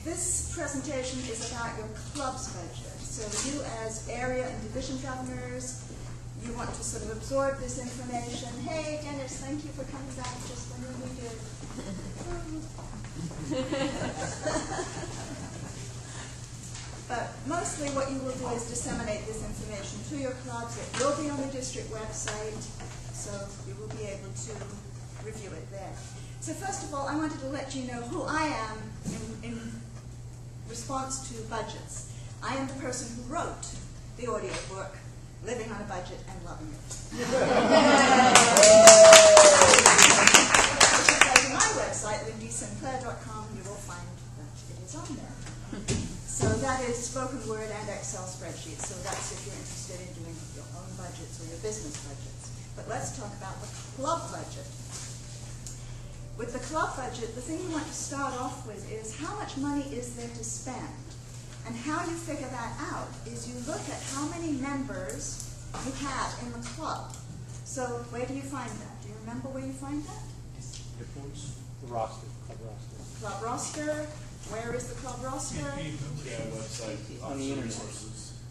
This presentation is about your club's budget. So you as area and division governors, you want to sort of absorb this information. Hey, Dennis, thank you for coming back just when we did. But mostly what you will do is disseminate this information to your clubs. It will be on the district website, so you will be able to review it there. So first of all, I wanted to let you know who I am in response to budgets. I am the person who wrote the audio book, Living on a Budget and Loving It. If you go to my website, lindysinclair.com, you will find that it is on there. So that is spoken word and Excel spreadsheets. So that's if you're interested in doing your own budgets or your business budgets. But let's talk about the club budget. With the club budget, the thing you want to start off with is how much money is there to spend? And how you figure that out is you look at how many members you have in the club. So where do you find that? Do you remember where you find that? The roster, club roster. Club roster. Where is the club roster? Website. On the internet.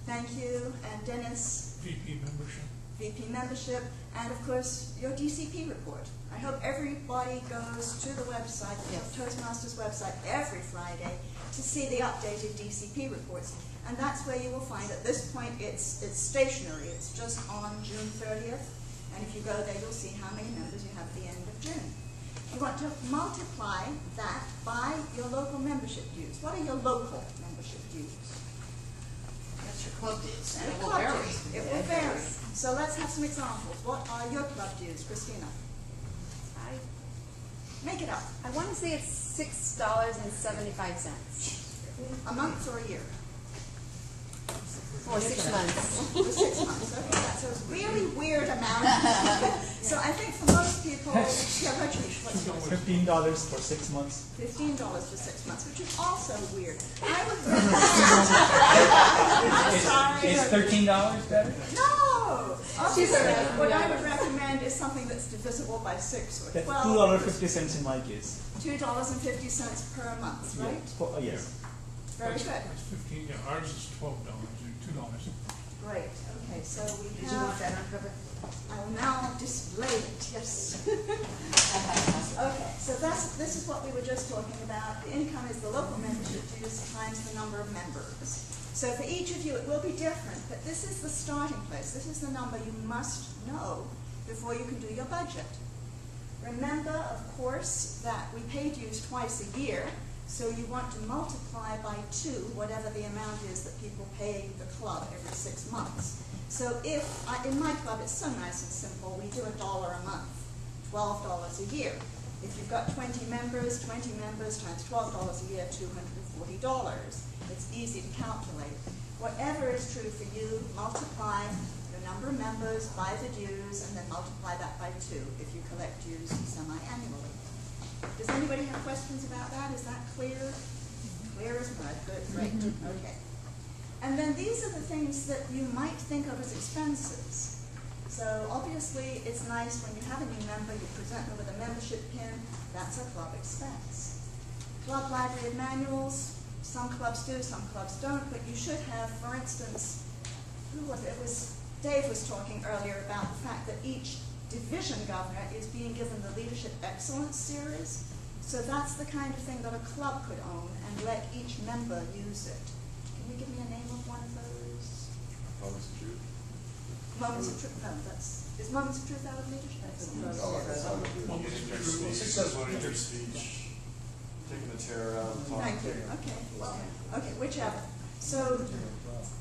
Thank you. And Dennis? VP membership. VP membership. And of course, your DCP report. I hope everybody goes to the website, the Toastmasters website, every Friday to see the updated DCP reports. And that's where you will find at this point it's stationary. It's just on June 30th. And if you go there, you'll see how many members you have at the end of June. You want to multiply that by your local membership dues. What are your local membership dues? That's your club dues. And Your it will club vary. dues. It will vary. So let's have some examples. What are your club dues, Christina? Make it up. I want to say it's $6.75 A month or a year? for 6 months. For 6 months. Okay, that's a really weird amount. So I think for most people, yeah, Rajneesh, what's yours? $15 for 6 months. $15 for 6 months, which is also weird. I would Is $13 better? No! Obviously, what I would recommend is something that's divisible by 6 or That's 12. $2.50 in my case. $2.50 per month, right? Yes. Very good. It's 15, yeah, ours is $12, $2. Great. Okay, so we Did you want have, that on cover? I will now display it, yes. Okay, so this is what we were just talking about. The income is the local membership dues times the number of members. So for each of you, it will be different, but this is the starting place. This is the number you must know before you can do your budget. Remember, of course, that we pay dues twice a year, so you want to multiply by 2 whatever the amount is that people pay the club every 6 months. So if, in my club, it's so nice and simple, we do $1 a month, $12 a year. If you've got 20 members times $12 a year, $240. It's easy to calculate. Whatever is true for you, multiply the number of members by the dues, and then multiply that by 2 if you collect dues semi-annually. Does anybody have questions about that? Is that clear? Clear as mud. Good, great. Okay. And then these are the things that you might think of as expenses. So obviously it's nice when you have a new member, you present them with a membership pin. That's a club expense. Club library and manuals. Some clubs do, some clubs don't, but you should have, for instance, who was it? It was Dave was talking earlier about the fact that each division governor is being given the Leadership Excellence Series. So that's the kind of thing that a club could own and let each member use it. Can you give me a name of one of those? Moments of Truth. Moments of Truth. No, is Moments of Truth out of Leadership Excellence? Oh, that's not what you get in your speech. That's what in your speech. Taking the terror out of the talk. Thank you. Okay. Okay, whichever. So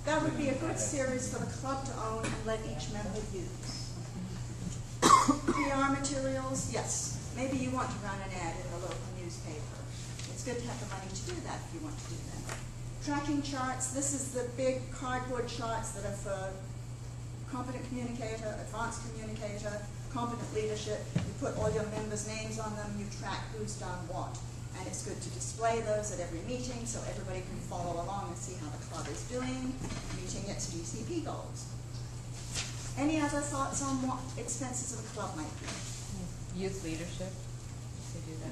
that would be a good series for the club to own and let each member use. PR materials, yes. Maybe you want to run an ad in the local newspaper. It's good to have the money to do that if you want to do that. Tracking charts, this is the big cardboard charts that are for competent communicator, advanced communicator, competent leadership. You put all your members' names on them, you track who's done what. And it's good to display those at every meeting so everybody can follow along and see how the club is doing, meeting its DCP goals. Any other thoughts on what expenses of a club might be? Youth leadership. They do that.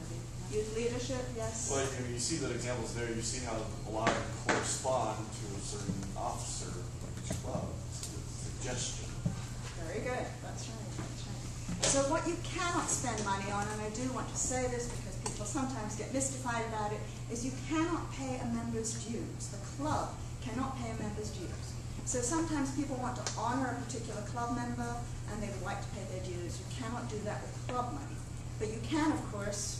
Youth leadership, yes. Well, you see the examples there, you see how a lot of them correspond to a certain officer of each club. It's a suggestion. Very good, that's right, that's right. So what you cannot spend money on, and I do want to say this because people sometimes get mystified about it, is you cannot pay a member's dues. The club cannot pay a member's dues. So sometimes people want to honor a particular club member and they would like to pay their dues. You cannot do that with club money. But you can, of course,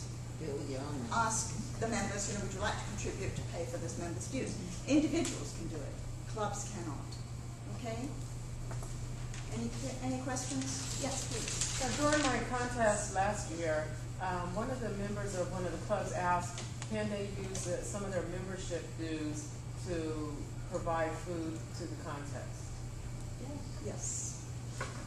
ask the members, would you like to contribute to pay for this member's dues? Individuals can do it. Clubs cannot. Okay? Any questions? Yes, please. During my contest last year, one of the members of one of the clubs asked, can they use some of their membership dues to provide food to the contest? Yes.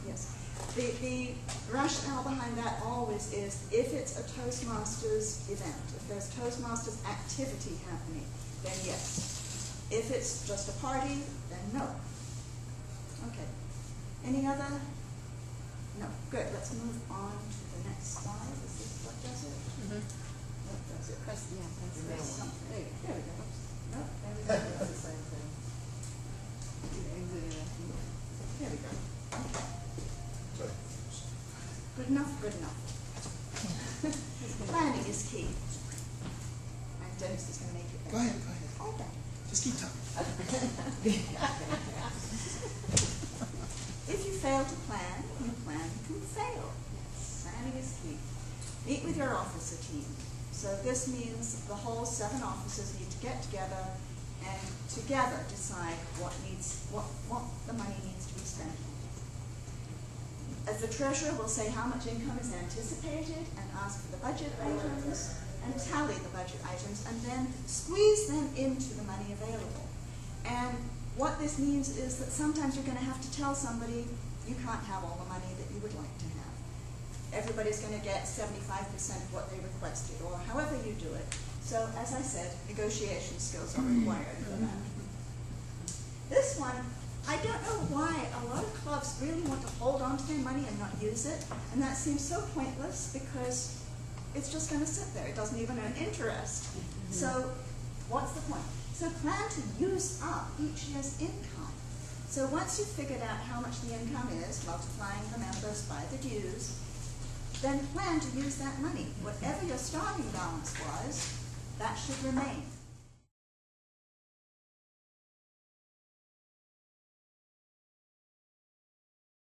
Yes. The rationale behind that always is if it's a Toastmasters event, if there's Toastmasters activity happening, then yes. If it's just a party, then no. Okay. Any other? No. Good. Let's move on to the next slide. Is this what does it? Mm-hmm. What does it? Press, Yeah, that's press right. something. There we go. No, there we That's go. the same thing. There we go. Okay. Good enough, good enough. Planning is key. And Dennis is going to make it. Go ahead, go ahead. Okay. Just keep talking. If you fail to plan, you plan to fail. Planning is key. Meet with your officer team. So this means the whole 7 officers need to get together and together decide what the money needs to be spent on. As the treasurer will say how much income is anticipated and ask for the budget items and tally the budget items and then squeeze them into the money available. And what this means is that sometimes you're going to have to tell somebody you can't have all the money that you would like to have. Everybody's going to get 75% of what they requested or however you do it. So as I said, negotiation skills are required for that. This one, I don't know why a lot of clubs really want to hold on to their money and not use it, and that seems so pointless because it's just going to sit there. It doesn't even earn interest. So what's the point? So plan to use up each year's income. So once you've figured out how much the income is, multiplying the members by the dues, then plan to use that money. Whatever your starting balance was, that should remain.